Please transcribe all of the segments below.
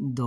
2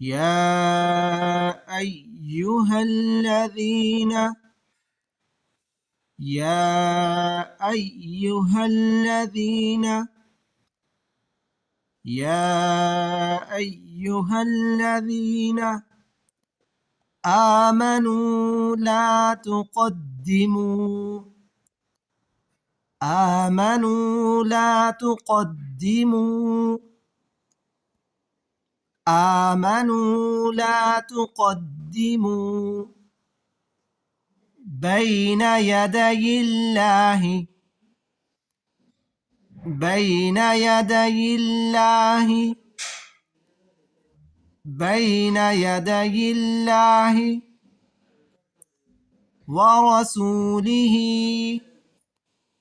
يا أيها الذين آمنوا لا تقدموا بين يدي الله ورسوله واتقوا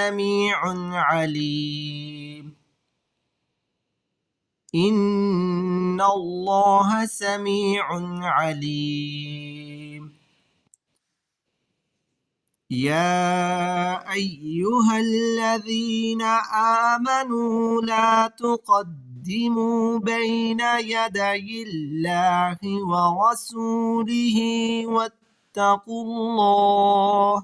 الله إن الله سميع عليم. يا أيها الذين آمنوا لا تقدموا بين يدي الله ورسوله واتقوا الله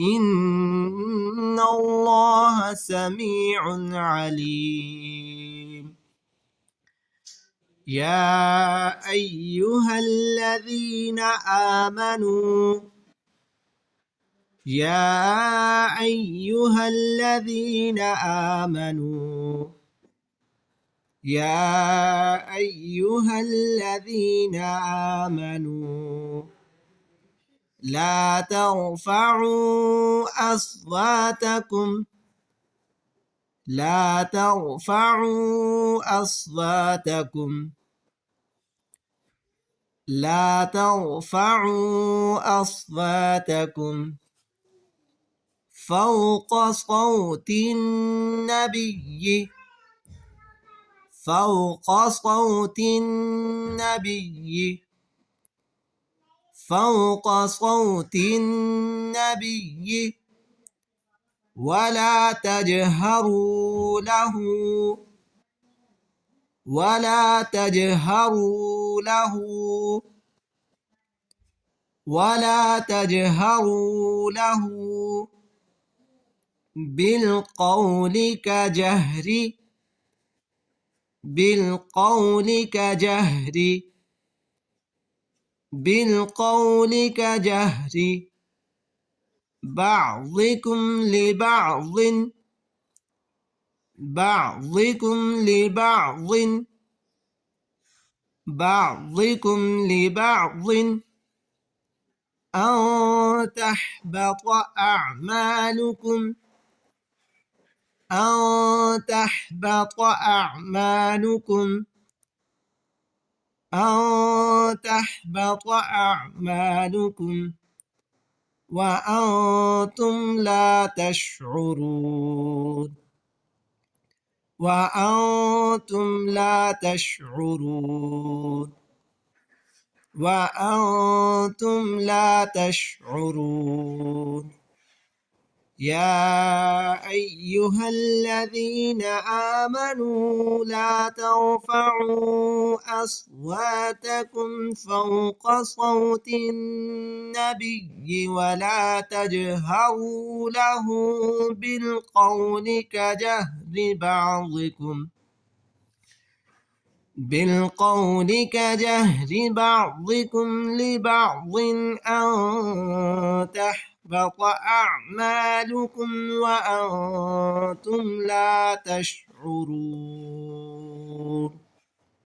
إن الله سميع عليم. يا أيها الذين آمنوا لا ترفعوا أصواتكم فوق صوت النبي ولا تجهروا له بالقول كجهر بعضكم لبعض أن تحبط أعمالكم وأنتم لا تشعرون. يا أيها الذين آمنوا لا ترفعوا أصواتكم فوق صوت النبي ولا تجهروا له بالقول كجهر بعضكم لبعض أن تحبط أعمالكم وأنتم لا تشعرون